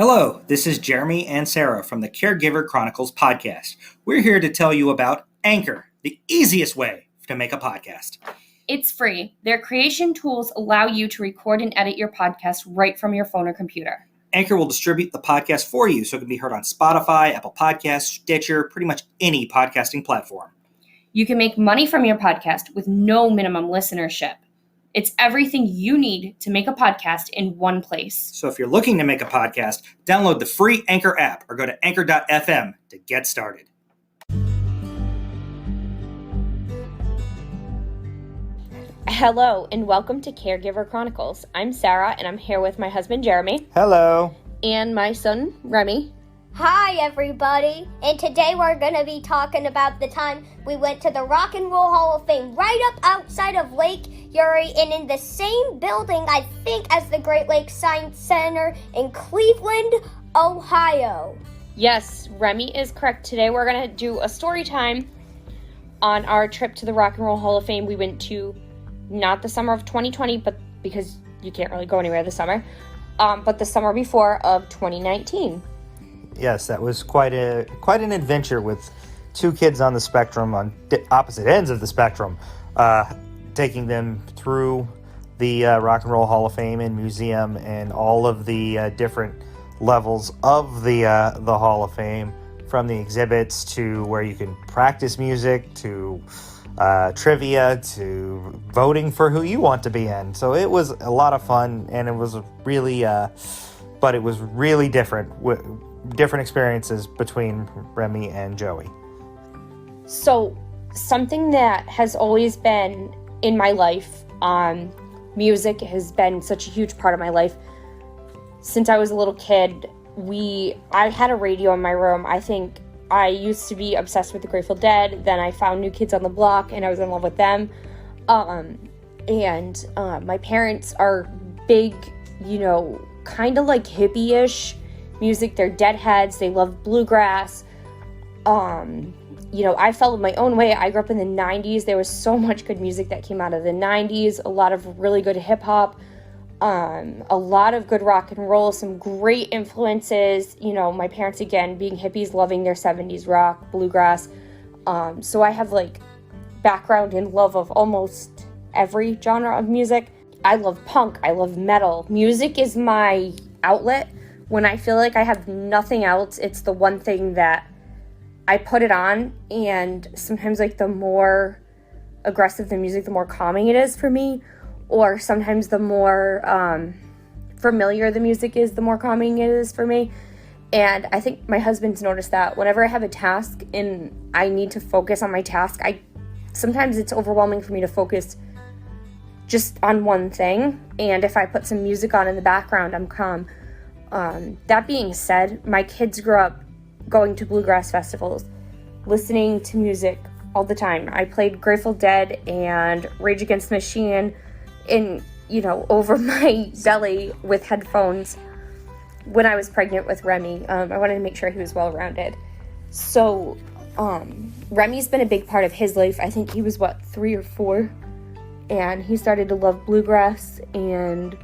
Hello, this is Jeremy and Sarah from the Caregiver Chronicles podcast. We're here to tell you about Anchor, the easiest way to make a podcast. It's free. Their creation tools allow you to record and edit your podcast right from your phone or computer. Anchor will distribute the podcast for you so it can be heard on Spotify, Apple Podcasts, Stitcher, pretty much any podcasting platform. You can make money from your podcast with no minimum listenership. It's everything you need to make a podcast in one place. So if you're looking to make a podcast, download the free Anchor app or go to anchor.fm to get started. Hello, and welcome to Caregiver Chronicles. I'm Sarah, and I'm here with my husband, Jeremy. Hello. And my son, Remy. Hi, everybody. And today we're going to be talking about the time we went to the Rock and Roll Hall of Fame right up outside of Lake Erie and in the same building, I think, as the Great Lakes Science Center in Cleveland, Ohio. Yes, Remy is correct. Today we're going to do a story time on our trip to the Rock and Roll Hall of Fame. We went to not the summer of 2020, but because you can't really go anywhere this summer, but the summer before of 2019. Yes, that was quite an adventure with two kids on the spectrum, on opposite ends of the spectrum, taking them through the Rock and Roll Hall of Fame and Museum and all of the different levels of the Hall of Fame, from the exhibits to where you can practice music to trivia to voting for who you want to be in. So it was a lot of fun, and it was really, but it was really different experiences between Remy and Joey. So something that has always been in my life, music has been such a huge part of my life. Since I was a little kid, I had a radio in my room. I think I used to be obsessed with the Grateful Dead. Then I found New Kids on the Block, and I was in love with them. And my parents are big, kind of like hippie-ish music. They're Deadheads. They love bluegrass. I felt my own way. I grew up in the 90s. There was so much good music that came out of the 90s. A lot of really good hip-hop. A lot of good rock and roll. Some great influences. My parents, again, being hippies, loving their 70s rock, bluegrass. So I have, background and love of almost every genre of music. I love punk. I love metal. Music is my outlet. When I feel like I have nothing else, it's the one thing that I put it on, and sometimes the more aggressive the music, the more calming it is for me, or sometimes the more familiar the music is, the more calming it is for me. And I think my husband's noticed that whenever I have a task and I need to focus on my task, sometimes it's overwhelming for me to focus just on one thing, and if I put some music on in the background, I'm calm. That being said, my kids grew up going to bluegrass festivals, listening to music all the time. I played Grateful Dead and Rage Against the Machine over my belly with headphones when I was pregnant with Remy. I wanted to make sure he was well-rounded. So, Remy's been a big part of his life. I think he was, 3 or 4? And he started to love bluegrass. And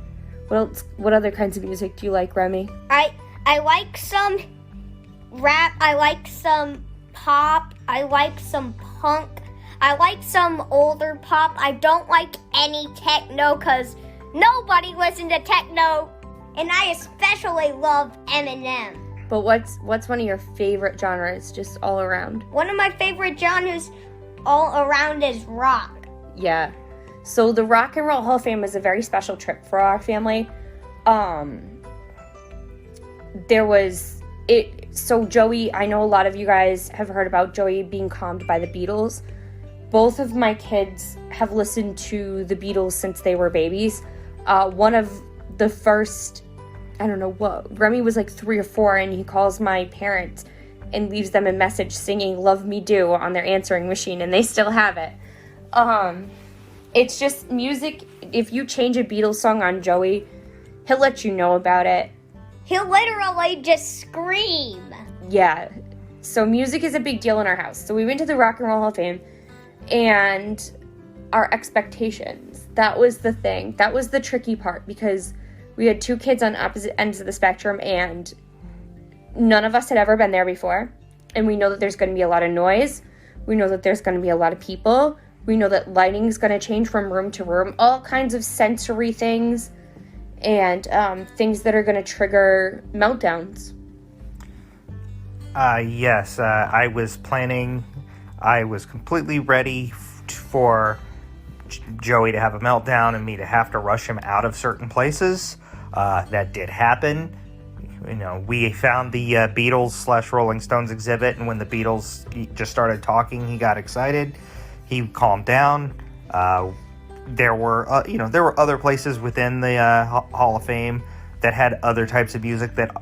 what other kinds of music do you like, Remy? I like some rap, I like some pop, I like some punk, I like some older pop. I don't like any techno because nobody listens to techno, and I especially love Eminem. But what's one of your favorite genres, just all around? One of my favorite genres all around is rock. Yeah. So the Rock and Roll Hall of Fame was a very special trip for our family. So Joey, I know a lot of you guys have heard about Joey being calmed by the Beatles. Both of my kids have listened to the Beatles since they were babies. One of the first, Remy was 3 or 4, and he calls my parents and leaves them a message singing Love Me Do on their answering machine, and they still have it. It's just music. If you change a Beatles song on Joey, he'll let you know about it. He'll literally just scream. Yeah. So music is a big deal in our house. So we went to the Rock and Roll Hall of Fame, and our expectations. That was the thing. That was the tricky part, because we had two kids on opposite ends of the spectrum, and none of us had ever been there before, and we know that there's going to be a lot of noise. We know that there's going to be a lot of people. We know that lighting is going to change from room to room, all kinds of sensory things and things that are going to trigger meltdowns. Yes, I was planning. I was completely ready for Joey to have a meltdown and me to have to rush him out of certain places. That did happen. We found the Beatles / Rolling Stones exhibit, and when the Beatles just started talking, he got excited. He calmed down. There were other places within the Hall of Fame that had other types of music that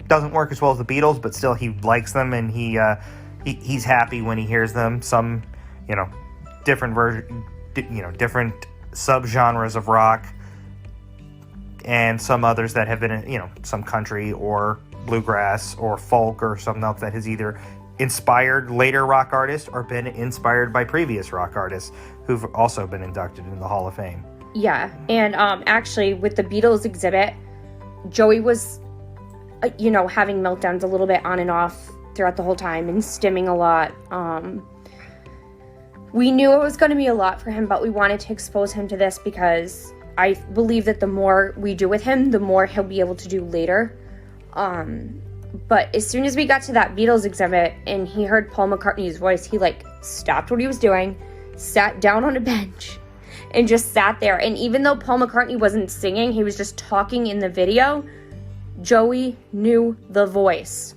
doesn't work as well as the Beatles, but still he likes them, and he's happy when he hears them. Some, different different subgenres of rock, and some others that have been, some country or bluegrass or folk or something else that has either inspired later rock artists or been inspired by previous rock artists who've also been inducted into the Hall of Fame. Yeah, and actually with the Beatles exhibit, Joey was, having meltdowns a little bit on and off throughout the whole time and stimming a lot. We knew it was going to be a lot for him, but we wanted to expose him to this because I believe that the more we do with him, the more he'll be able to do later. But as soon as we got to that Beatles exhibit and he heard Paul McCartney's voice, he stopped what he was doing, sat down on a bench, and just sat there. And even though Paul McCartney wasn't singing, he was just talking in the video, Joey knew the voice.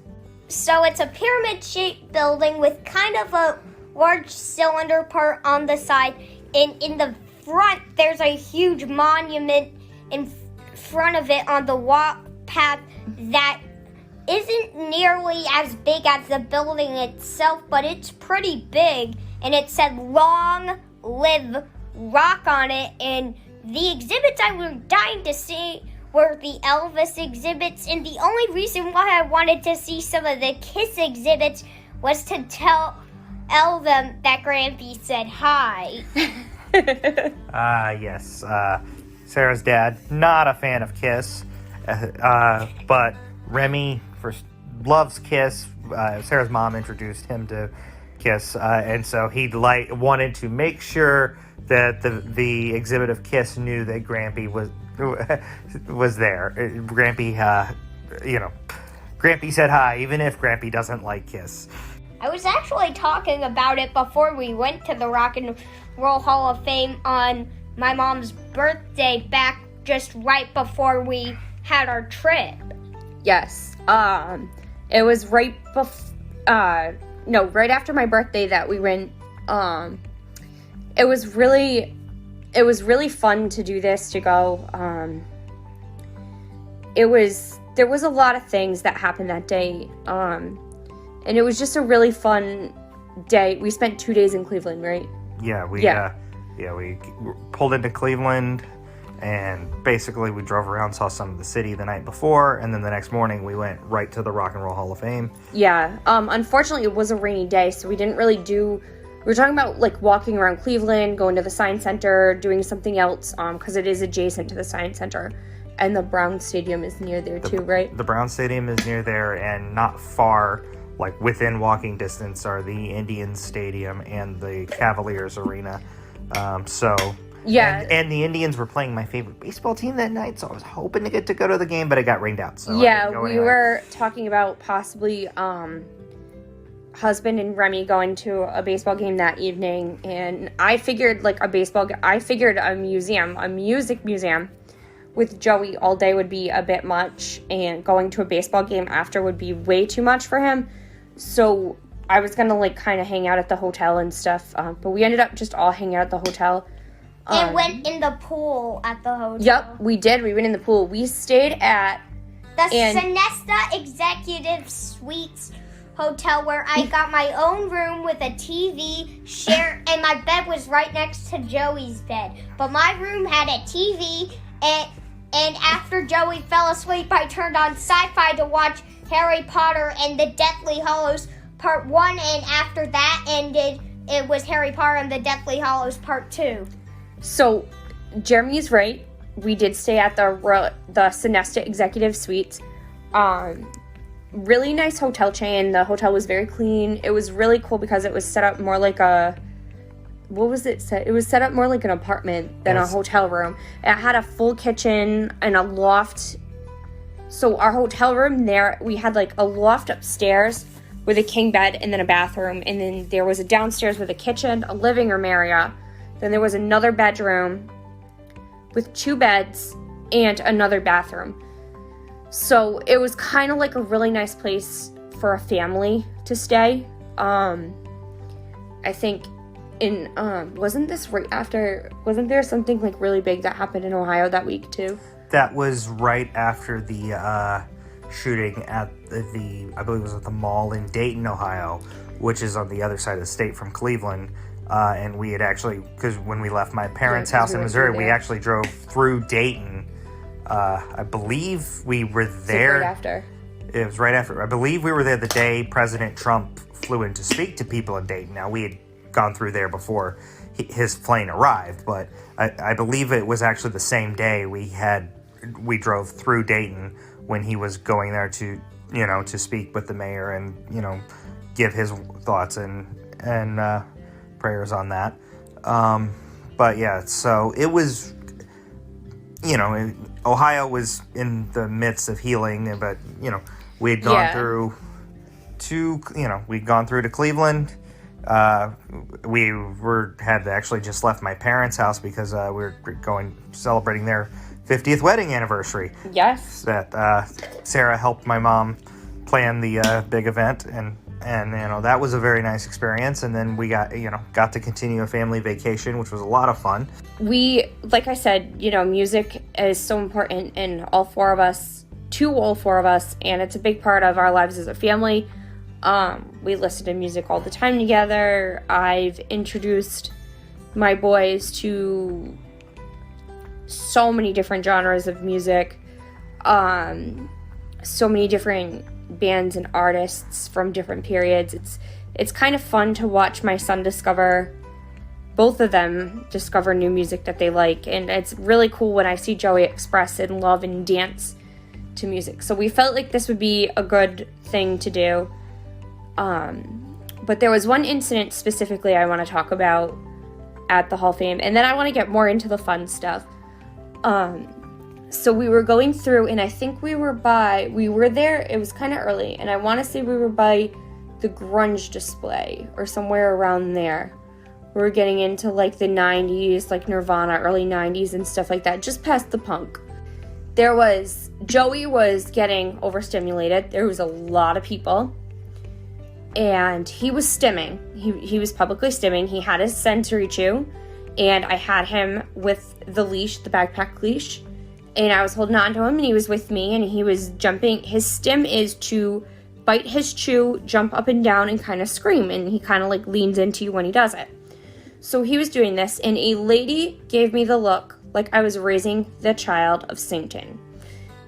So it's a pyramid-shaped building with kind of a large cylinder part on the side. And in the front, there's a huge monument in front of it on the walk path that isn't nearly as big as the building itself, but it's pretty big. And it said "Long Live Rock" on it. And the exhibits I was dying to see were the Elvis exhibits. And the only reason why I wanted to see some of the Kiss exhibits was to tell them that Grampy said hi. Yes. Sarah's dad, not a fan of Kiss, but Remy loves Kiss. Sarah's mom introduced him to Kiss, and so he wanted to make sure that the exhibit of Kiss knew that Grampy was there. Grampy, Grampy said hi, even if Grampy doesn't like Kiss. I was actually talking about it before we went to the Rock and Roll Hall of Fame on my mom's birthday back just right before we had our trip. Yes. It was right after my birthday that we went. It was really fun to do this, to go. There was a lot of things that happened that day. And it was just a really fun day. We spent 2 days in Cleveland, right? Yeah, we pulled into Cleveland, and basically we drove around, saw some of the city the night before, and then the next morning we went right to the Rock and Roll Hall of Fame. Yeah. Unfortunately, it was a rainy day, so we didn't really do... We were talking about, walking around Cleveland, going to the Science Center, doing something else, because it is adjacent to the Science Center. And the Brown Stadium is near there, too, right? The Brown Stadium is near there, and not far... within walking distance are the Indians Stadium and the Cavaliers Arena. Yeah. And the Indians were playing my favorite baseball team that night, so I was hoping to get to go to the game, but it got rained out. So yeah, we were talking about possibly husband and Remy going to a baseball game that evening, and I figured a music museum with Joey all day would be a bit much, and going to a baseball game after would be way too much for him. So I was going to kind of hang out at the hotel and stuff, but we ended up just all hanging out at the hotel. And went in the pool at the hotel. Yep, we did. We went in the pool. We stayed at the Sonesta Executive Suites Hotel, where I got my own room with a TV, and my bed was right next to Joey's bed. But my room had a TV, and after Joey fell asleep, I turned on Sci-Fi to watch Harry Potter and the Deathly Hallows Part 1, and after that ended, it was Harry Potter and the Deathly Hallows Part 2. So, Jeremy's right. We did stay at the Sonesta Executive Suites. really nice hotel chain. The hotel was very clean. It was really cool because it was set up more like a, what was it set? It was set up more like an apartment than a hotel room. It had a full kitchen and a loft. So our hotel room there, we had like a loft upstairs with a king bed and then a bathroom. And then there was a downstairs with a kitchen, a living room area. Then there was another bedroom with 2 beds and another bathroom. So it was kind of like a really nice place for a family to stay. I think wasn't there something like really big that happened in Ohio that week too? That was right after the shooting at I believe it was at the mall in Dayton, Ohio, which is on the other side of the state from Cleveland. And we had actually, because when we left my parents' house in Missouri, we actually drove through Dayton. I believe we were there. Right after. It was right after. I believe we were there the day President Trump flew in to speak to people in Dayton. Now, we had gone through there before his plane arrived, but I believe it was actually the same day we drove through Dayton when he was going there to speak with the mayor and, give his thoughts and prayers on that. But yeah, so it was, Ohio was in the midst of healing, but, we had gone through we'd gone through to Cleveland. We had actually just left my parents' house because we were celebrating their 50th wedding anniversary. Yes. That Sarah helped my mom plan the big event, and that was a very nice experience. And then we got to continue a family vacation, which was a lot of fun. We, like I said, music is so important to all four of us, and it's a big part of our lives as a family. We listen to music all the time together. I've introduced my boys to so many different genres of music, so many different bands and artists from different periods. It's kind of fun to watch my son both of them discover new music that they like, and it's really cool when I see Joey express and love and dance to music. So we felt like this would be a good thing to do. But there was one incident specifically I want to talk about at the Hall of Fame, and then I want to get more into the fun stuff. So we were going through, and I think we were there, it was kind of early, and I want to say we were by the grunge display or somewhere around there. We were getting into like the 90s, like Nirvana, early 90s and stuff like that, just past the punk. Joey was getting overstimulated. There was a lot of people. And he was stimming. He was publicly stimming. He had his sensory chew. And I had him with the leash, the backpack leash. And I was holding on to him, and he was with me, and he was jumping. His stim is to bite his chew, jump up and down, and kind of scream. And he kind of like leans into you when he does it. So he was doing this, and a lady gave me the look like I was raising the child of Satan.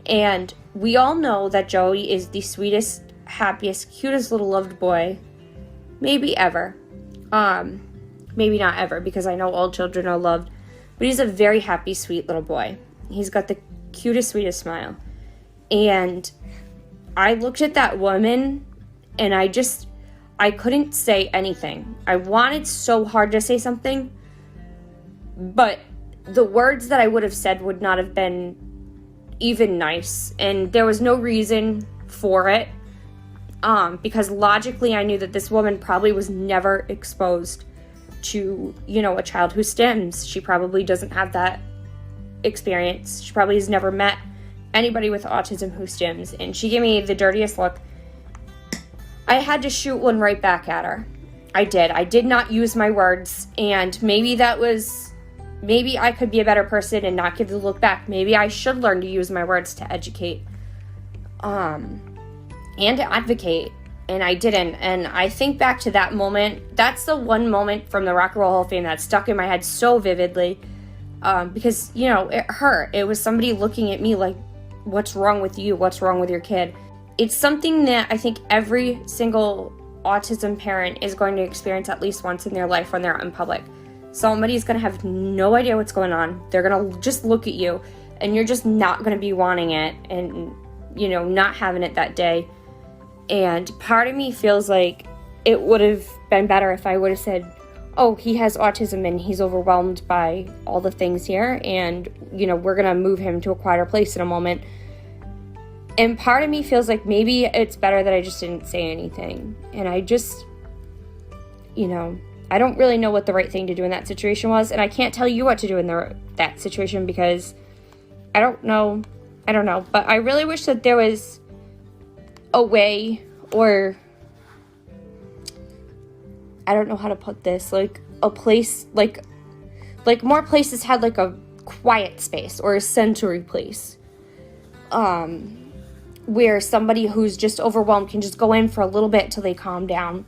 And we all know that Joey is the sweetest, happiest, cutest little loved boy maybe ever. Maybe not ever, because I know all children are loved, but he's a very happy, sweet little boy. He's got the cutest, sweetest smile. And I looked at that woman, and I couldn't say anything. I wanted so hard to say something, but the words that I would have said would not have been even nice, and there was no reason for it. Because logically I knew that this woman probably was never exposed to, a child who stims. She probably doesn't have that experience. She probably has never met anybody with autism who stims, and she gave me the dirtiest look. I had to shoot one right back at her. I did not use my words, and maybe I could be a better person and not give the look back. Maybe I should learn to use my words to educate. And to advocate, and I didn't. And I think back to that moment. That's the one moment from the Rock and Roll Hall of Fame that stuck in my head so vividly, because it hurt. It was somebody looking at me like, what's wrong with you? What's wrong with your kid? It's something that I think every single autism parent is going to experience at least once in their life when they're out in public. Somebody's going to have no idea what's going on. They're going to just look at you, and you're just not going to be wanting it and, not having it that day. And part of me feels like it would have been better if I would have said, oh, he has autism and he's overwhelmed by all the things here, and, we're going to move him to a quieter place in a moment. And part of me feels like maybe it's better that I just didn't say anything. And I just, I don't really know what the right thing to do in that situation was, and I can't tell you what to do in that situation because I don't know. But I really wish that there was a way, or I don't know how to put this, like a place, like more places had like a quiet space or a sensory place, where somebody who's just overwhelmed can just go in for a little bit till they calm down.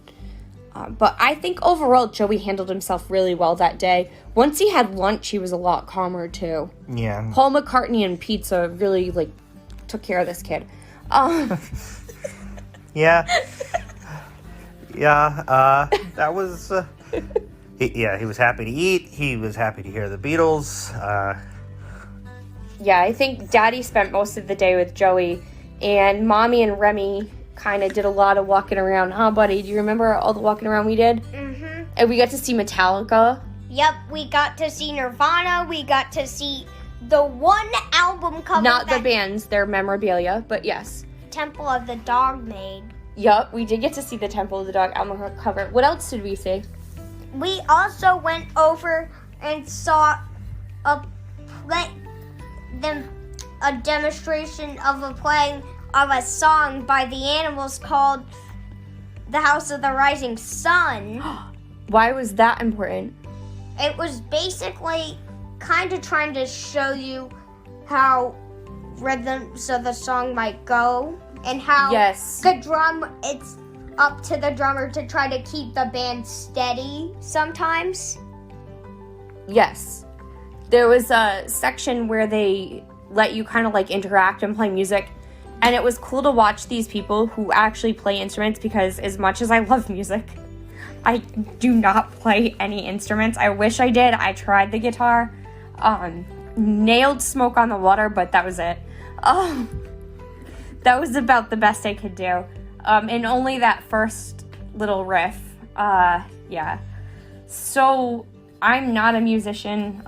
But I think overall Joey handled himself really well that day. Once he had lunch, he was a lot calmer too. Yeah. Paul McCartney and pizza really took care of this kid. Yeah. Yeah, that was, he was happy to eat. He was happy to hear the Beatles. Yeah, I think Daddy spent most of the day with Joey, and Mommy and Remy kind of did a lot of walking around. Huh, buddy? Do you remember all the walking around we did? Mm-hmm. And we got to see Metallica. Yep, we got to see Nirvana. We got to see the one album cover. Not the bands, their memorabilia, but yes. Temple of the Dog made. Yup, we did get to see the Temple of the Dog album cover. What else did we see? We also went over and saw a demonstration of a playing of a song by the Animals called "The House of the Rising Sun." Why was that important? It was basically kind of trying to show you how rhythms of the song might go, and how Yes. it's up to the drummer to try to keep the band steady sometimes. Yes. There was a section where they let you kind of interact and play music, and it was cool to watch these people who actually play instruments, because as much as I love music, I do not play any instruments. I wish I did. I tried the guitar, nailed Smoke on the Water, but that was it. That was about the best I could do. And only that first little riff. Yeah. So I'm not a musician.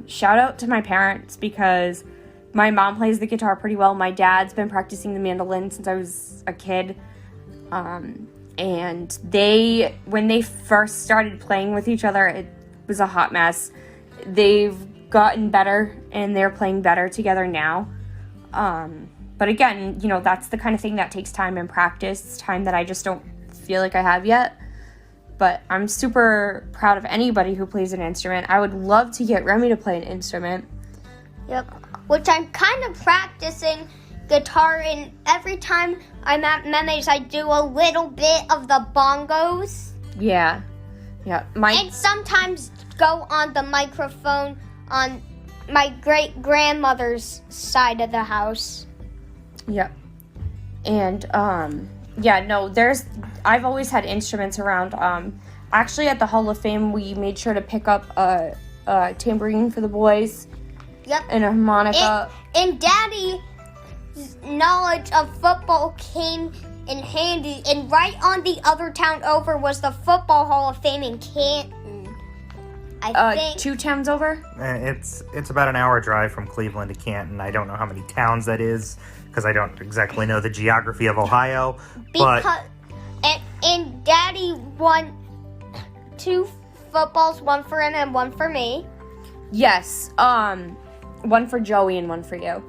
Shout out to my parents, because my mom plays the guitar pretty well. My dad's been practicing the mandolin since I was a kid. And when they first started playing with each other, it was a hot mess. They've gotten better, and they're playing better together now. But again, that's the kind of thing that takes time and practice. It's time that I just don't feel like I have yet. But I'm super proud of anybody who plays an instrument. I would love to get Remy to play an instrument. Yep. Which I'm kind of practicing guitar, and every time I'm at Memes, I do a little bit of the bongos. Yeah. And sometimes go on the microphone on my great-grandmother's side of the house. Yep. And, I've always had instruments around. Actually, at the Hall of Fame, we made sure to pick up a tambourine for the boys. Yep. And a harmonica. And Daddy's knowledge of football came in handy. And right on the other town over was the Football Hall of Fame in Canton. I think 2 towns over? It's about an hour drive from Cleveland to Canton. I don't know how many towns that is, because I don't exactly know the geography of Ohio. And Daddy won 2 footballs, one for him and one for me. Yes. One for Joey and one for you.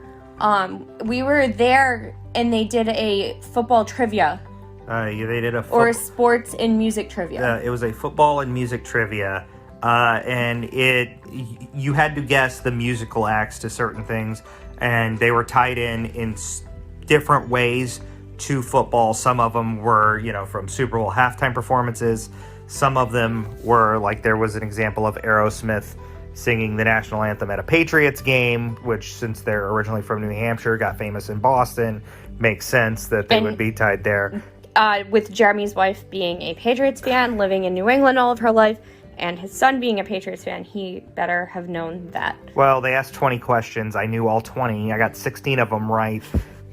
We were there, and they did a football trivia. They did or sports and music trivia. It was a football and music trivia. And you had to guess the musical acts to certain things, and they were tied in different ways to football. Some of them were, from Super Bowl halftime performances. Some of them were, there was an example of Aerosmith singing the national anthem at a Patriots game, which, since they're originally from New Hampshire, got famous in Boston. Makes sense that they would be tied there. With Jeremy's wife being a Patriots fan, living in New England all of her life, and his son being a Patriots fan, he better have known that. Well, they asked 20 questions. I knew all 20. I got 16 of them right.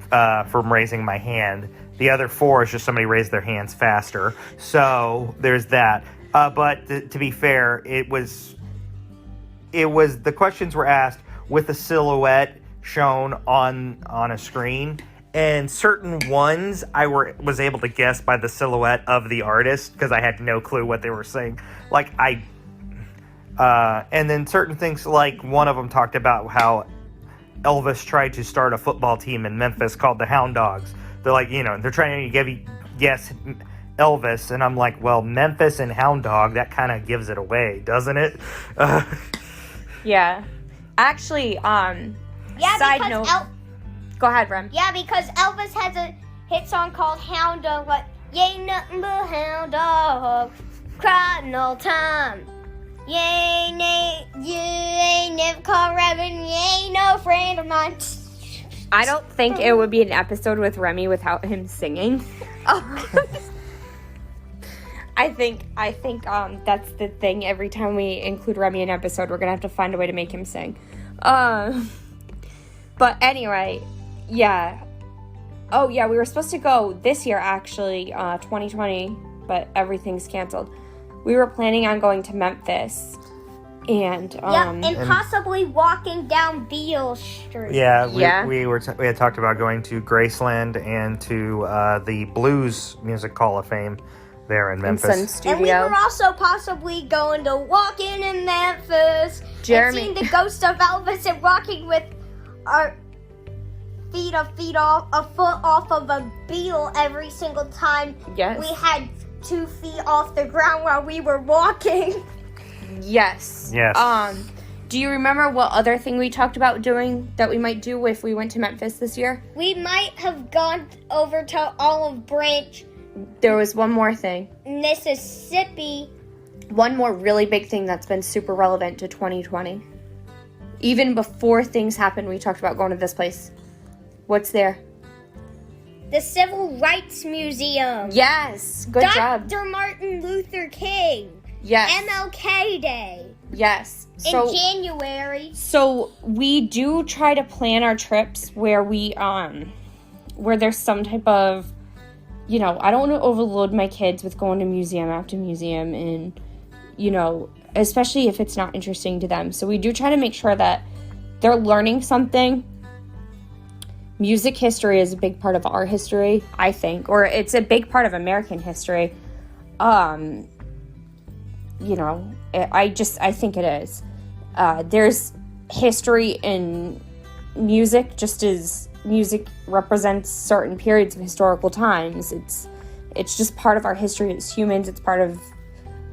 from raising my hand. The other 4 is just somebody raised their hands faster. So there's that. But to be fair, it was the questions were asked with a silhouette shown on a screen, and certain ones I was able to guess by the silhouette of the artist because I had no clue what they were saying. Like and then certain things, like one of them talked about how Elvis tried to start a football team in Memphis called the Hound Dogs. They're like, they're trying to guess Elvis, and I'm like, well, Memphis and Hound Dog, that kind of gives it away, doesn't it? Yeah. Actually, side note. Go ahead, Rem. Yeah, because Elvis has a hit song called Hound Dog, like, you ain't nothing but hound dog, crying all time. You ain't never called Reverend, you ain't no friend of mine. I don't think it would be an episode with Remy without him singing. I think that's the thing. Every time we include Remy in an episode, we're gonna have to find a way to make him sing. But anyway, yeah. Oh yeah, we were supposed to go this year actually, 2020, but everything's canceled. We were planning on going to Memphis, and and possibly walking down Beale Street. Yeah, we had talked about going to Graceland and to the Blues Music Hall of Fame there in Memphis. Sun Studio. And we were also possibly going to walking in Memphis Jeremy. and seeing the ghost of Elvis and walking with our feet a foot off of a Beale every single time. Yes. We had 2 feet off the ground while we were walking. Yes. Do you remember what other thing we talked about doing that we might do if we went to Memphis this year? We might have gone over to Olive Branch, There was one more thing. Mississippi. One more really big thing that's been super relevant to 2020. Even before things happened, we talked about going to this place. What's there? The Civil Rights Museum. Yes. Good job. Dr. Martin Luther King. Yes. MLK Day. Yes. In January. So we do try to plan our trips where where there's some type of, I don't want to overload my kids with going to museum after museum and, especially if it's not interesting to them. So we do try to make sure that they're learning something. Music history is a big part of our history, I think, or it's a big part of American history. I think it is. There's history in music, just as music represents certain periods of historical times. It's just part of our history as humans. It's part of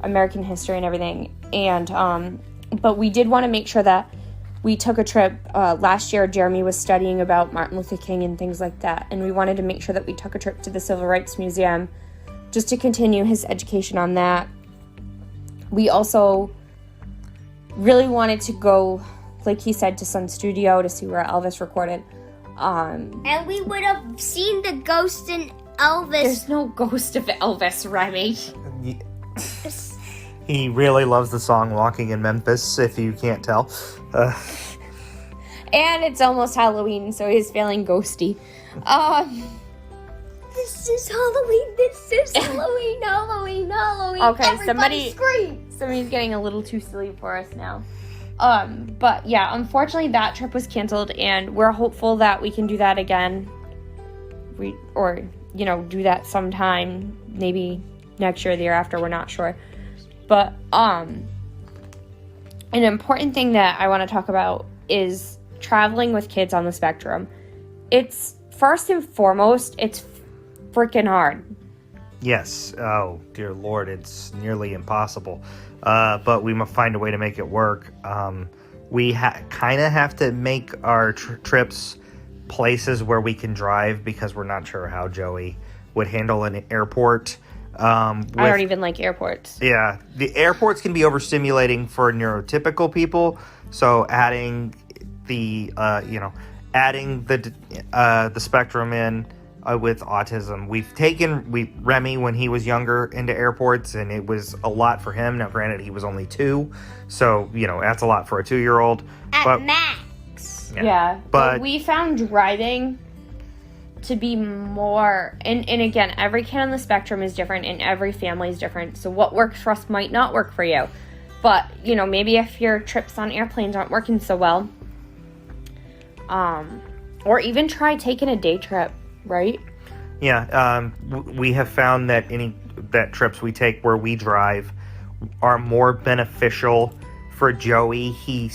American history and everything. And but we did want to make sure that we took a trip. Last year, Jeremy was studying about Martin Luther King and things like that, and we wanted to make sure that we took a trip to the Civil Rights Museum just to continue his education on that. We also really wanted to go, like he said, to Sun Studio to see where Elvis recorded. And we would have seen the ghost in Elvis. There's no ghost of Elvis, Remy. He really loves the song Walking in Memphis, if you can't tell. And it's almost Halloween, so he's feeling ghosty. This is Halloween, Halloween. Okay, Everybody scream. Somebody's getting a little too silly for us now. But yeah, unfortunately that trip was canceled, and we're hopeful that we can do that again. Do that sometime, maybe next year or the year after, we're not sure. But an important thing that I want to talk about is traveling with kids on the spectrum. It's first and foremost, it's freaking hard. Yes. Oh, dear Lord, it's nearly impossible. But we must find a way to make it work. We kind of have to make our trips places where we can drive because we're not sure how Joey would handle an airport. I don't even like airports. Yeah, the airports can be overstimulating for neurotypical people. So adding the spectrum in with autism, we've taken Remy when he was younger into airports, and it was a lot for him. Now, granted, he was only 2, so that's a lot for a 2-year-old. At max. Yeah, but we found driving to be more, and again, every kid on the spectrum is different and every family is different. So what works for us might not work for you. But, you know, maybe if your trips on airplanes aren't working so well, or even try taking a day trip, right? Yeah, we have found that that trips we take where we drive are more beneficial for Joey. He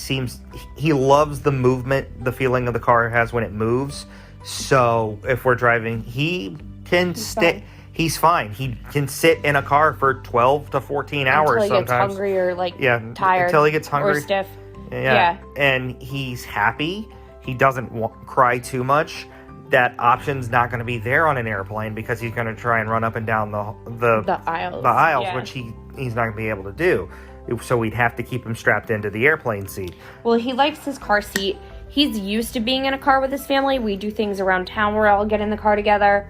loves the movement, the feeling of the car has when it moves. So if we're driving, he can stay. He's fine. He can sit in a car for 12 to 14 hours until he sometimes. Gets hungry or tired. Until he gets hungry or stiff. Yeah. And he's happy. He doesn't cry too much. That option's not going to be there on an airplane because he's going to try and run up and down the aisles, which he's not going to be able to do. So we'd have to keep him strapped into the airplane seat. Well, he likes his car seat. He's used to being in a car with his family. We do things around town where I'll get in the car together.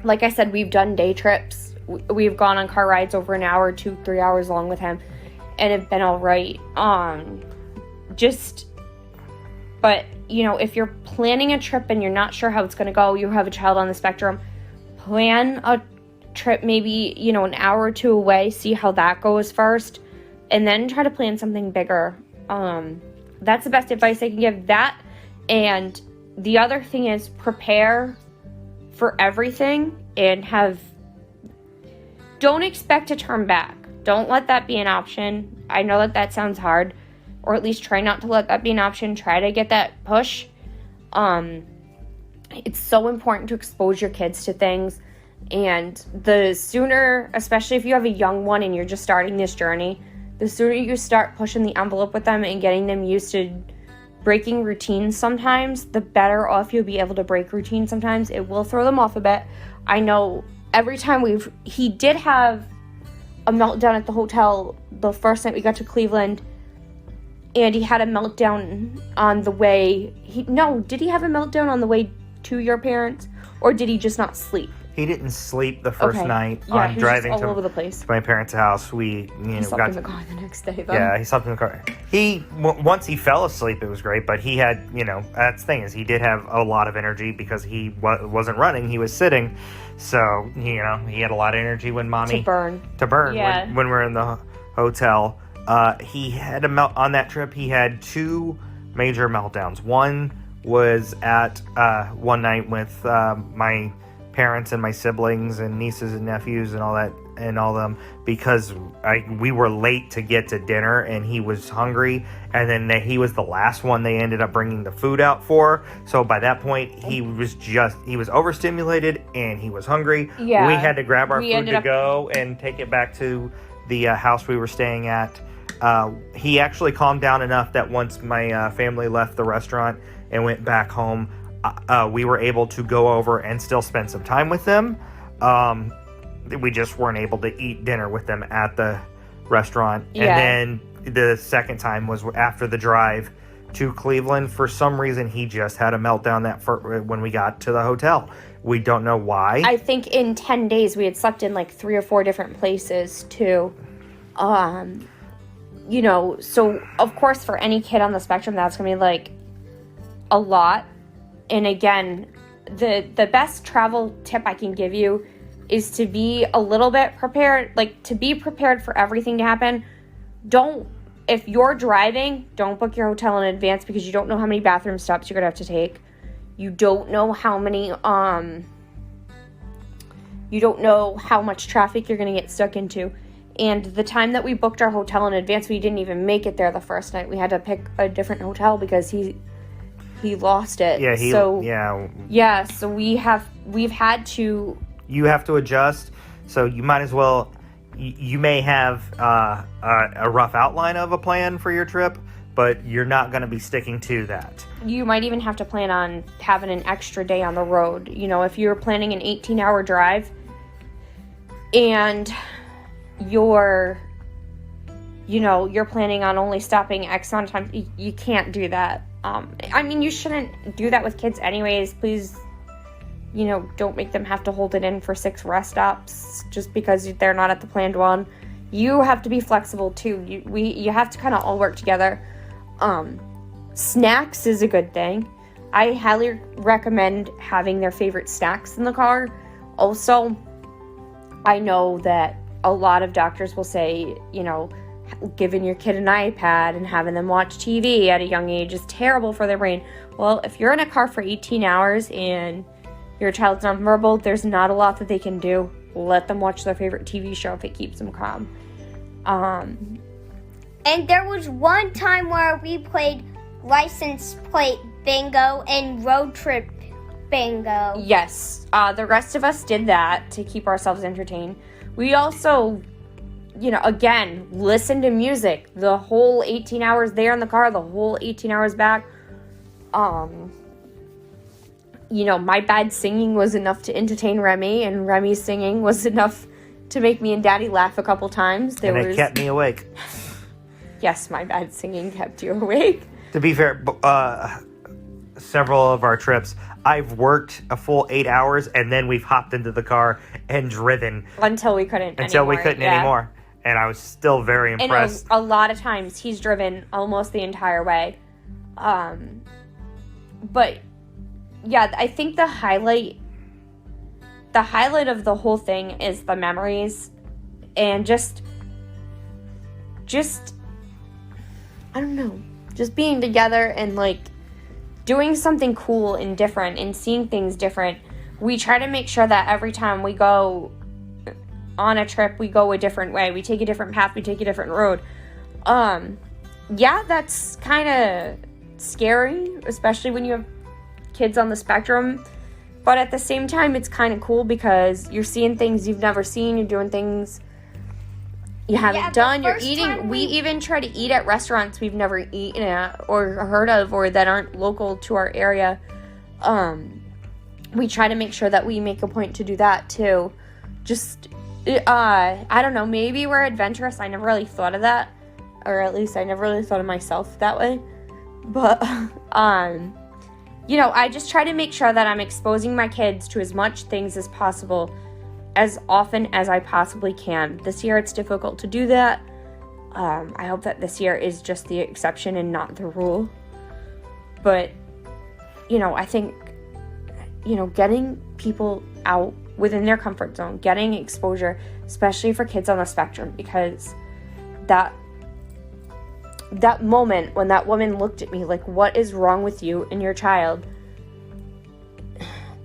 Like I said, we've done day trips. We've gone on car rides over an hour, 2-3 hours long with him, and have been all right. But, you know, if you're planning a trip and you're not sure how it's going to go, you have a child on the spectrum, plan a trip maybe, you know, an hour or two away, see how that goes first, and then try to plan something bigger. That's the best advice I can give. That, and the other thing is prepare for everything and don't expect to turn back. Don't let that be an option. I know that sounds hard, or at least try not to let that be an option. Try to get that push. It's so important to expose your kids to things, and the sooner, especially if you have a young one and you're just starting this journey, the sooner you start pushing the envelope with them and getting them used to breaking routines sometimes, the better off you'll be able to break routines sometimes. It will throw them off a bit. I know every time he did have a meltdown at the hotel the first night we got to Cleveland, and he had a meltdown on the way. Did he have a meltdown on the way to your parents, or did he just not sleep? He didn't sleep the first night on driving all over the place. To my parents' house. He slept in the car the next day, though. Yeah, he slept in the car. Once he fell asleep, it was great, but he had, that's the thing is he did have a lot of energy because he wasn't running, he was sitting. So, he had a lot of energy when mommy... To burn, yeah. when we were in the hotel. He had on that trip, he had 2 major meltdowns. One was at one night with my parents and my siblings and nieces and nephews and all that and all them, because we were late to get to dinner and he was hungry, and then he was the last one they ended up bringing the food out for. So by that point he was overstimulated and he was hungry. We had to grab our food to go and take it back to the house we were staying at. He actually calmed down enough that once my family left the restaurant and went back home, we were able to go over and still spend some time with them. We just weren't able to eat dinner with them at the restaurant. Yeah. And then the second time was after the drive to Cleveland. For some reason, he just had a meltdown when we got to the hotel. We don't know why. I think in 10 days we had slept in like 3 or 4 different places too. So of course for any kid on the spectrum, that's going to be like a lot. And again, the best travel tip I can give you is to be a little bit prepared, to be prepared for everything to happen. If you're driving, don't book your hotel in advance because you don't know how many bathroom stops you're going to have to take. You don't know how much traffic you're going to get stuck into. And the time that we booked our hotel in advance, we didn't even make it there the first night. We had to pick a different hotel because he lost it. Yeah, so we've had to... You have to adjust, so you might as well... You may have a rough outline of a plan for your trip, but you're not going to be sticking to that. You might even have to plan on having an extra day on the road. If you're planning an 18-hour drive and you're planning on only stopping X amount of time, you can't do that. You shouldn't do that with kids anyways. Please, don't make them have to hold it in for 6 rest stops just because they're not at the planned one. You have to be flexible too. You have to kind of all work together. Snacks is a good thing. I highly recommend having their favorite snacks in the car. Also, I know that a lot of doctors will say, giving your kid an iPad and having them watch TV at a young age is terrible for their brain. Well, if you're in a car for 18 hours and your child's nonverbal, there's not a lot that they can do. Let them watch their favorite TV show if it keeps them calm. And there was one time where we played license plate bingo and road trip bingo. Yes, the rest of us did that to keep ourselves entertained. We also, again, listen to music the whole 18 hours there in the car, the whole 18 hours back. My bad singing was enough to entertain Remy, and Remy's singing was enough to make me and Daddy laugh a couple times. It kept me awake. Yes, my bad singing kept you awake. To be fair, several of our trips, I've worked a full 8 hours, and then we've hopped into the car and driven. Until we couldn't anymore. And I was still very impressed. And a lot of times, he's driven almost the entire way. But, yeah, I think the highlight of the whole thing is the memories. And just I don't know, just being together and, doing something cool and different and seeing things different. We try to make sure that every time we go on a trip, we go a different way. We take a different path. We take a different road. Yeah, that's kind of scary, especially when you have kids on the spectrum. But at the same time, it's kind of cool because you're seeing things you've never seen. You're doing things you haven't done. You're eating. We even try to eat at restaurants we've never eaten at or heard of or that aren't local to our area. We try to make sure that we make a point to do that too. Just, I don't know, maybe we're adventurous. I never really thought of that. Or at least I never really thought of myself that way. But, I just try to make sure that I'm exposing my kids to as much things as possible as often as I possibly can. This year it's difficult to do that. I hope that this year is just the exception and not the rule. But, I think, getting people out within their comfort zone, getting exposure, especially for kids on the spectrum, because that moment when that woman looked at me like, what is wrong with you and your child?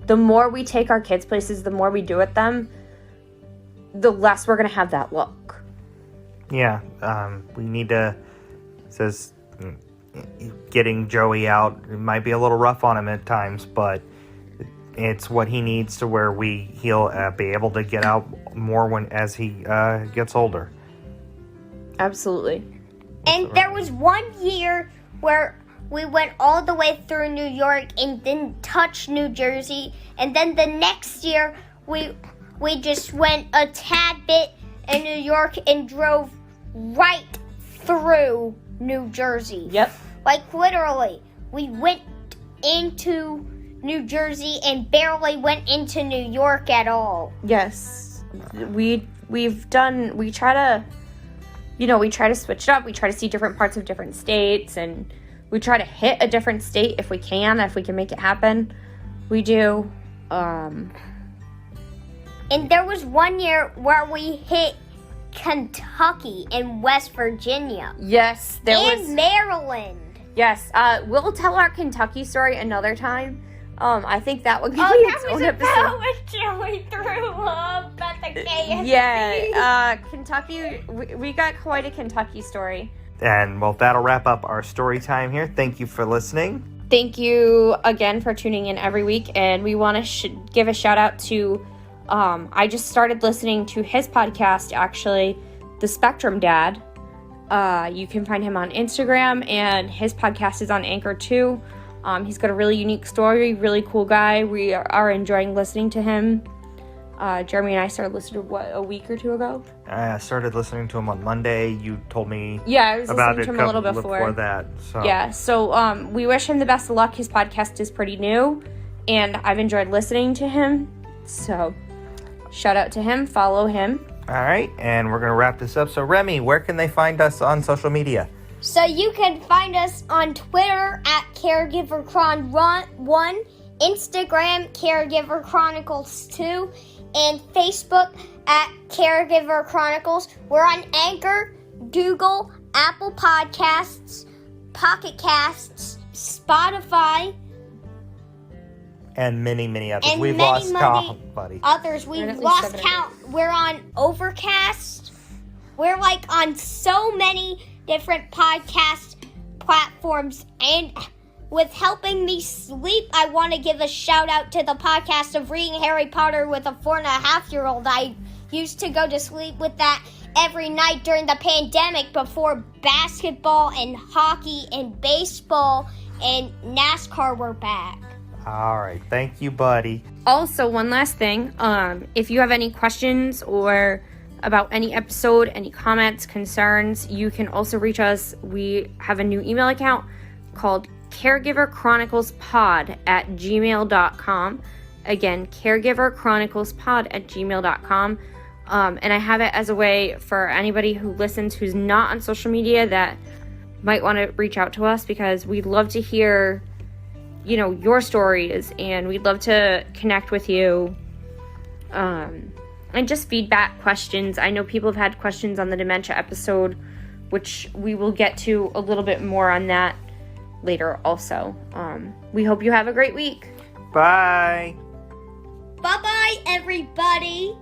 The more we take our kids places, the more we do with them, the less we're going to have that look. Yeah, we need to, says getting Joey out, it might be a little rough on him at times, but it's what he needs to where he'll be able to get out more as he gets older. Absolutely. And there was one year where we went all the way through New York and didn't touch New Jersey. And then the next year, we just went a tad bit in New York and drove right through New Jersey. Yep. Literally, we went into New Jersey and barely went into New York at all. Yes. We try to switch it up. We try to see different parts of different states, and we try to hit a different state if we can make it happen. We do. And there was one year where we hit Kentucky and West Virginia. Yes, and Maryland. Yes, we'll tell our Kentucky story another time. I think that would be its own episode. That was Joey threw up at the KFC. Yeah, Kentucky, we got quite a Kentucky story. And, well, that'll wrap up our story time here. Thank you for listening. Thank you again for tuning in every week, and we want to give a shout out to, I just started listening to his podcast, actually, The Spectrum Dad. You can find him on Instagram, and his podcast is on Anchor too. He's got a really unique story, really cool guy. We are enjoying listening to him. Jeremy and I started listening a week or two ago? I started listening to him on Monday. You told me I was about listening it to him a little before that. So. Yeah, so we wish him the best of luck. His podcast is pretty new, and I've enjoyed listening to him. So shout out to him. Follow him. All right, and we're going to wrap this up. So, Remy, where can they find us on social media? So you can find us on Twitter at CaregiverChron1, Instagram Caregiver Chronicles 2, and Facebook at Caregiver Chronicles. We're on Anchor, Google, Apple Podcasts, Pocket Casts, Spotify, and many others. And We've many, lost many count, buddy. others. We've lost count. We're on Overcast. We're like on so many different podcast platforms. And with helping me sleep, I want to give a shout out to the podcast of reading Harry Potter with a 4.5-year-old. I used to go to sleep with that every night during the pandemic before basketball and hockey and baseball and NASCAR were back. All right. Thank you, buddy. Also, one last thing. If you have any questions or about any episode, any comments, concerns, you can also reach us. We have a new email account called caregiverchroniclespod@gmail.com. Again, caregiverchroniclespod@gmail.com. And I have it as a way for anybody who listens who's not on social media that might want to reach out to us, because we'd love to hear your stories, and we'd love to connect with you, and just feedback, questions. I know people have had questions on the dementia episode, which we will get to a little bit more on that later also. We hope you have a great week. Bye. Bye-bye, everybody.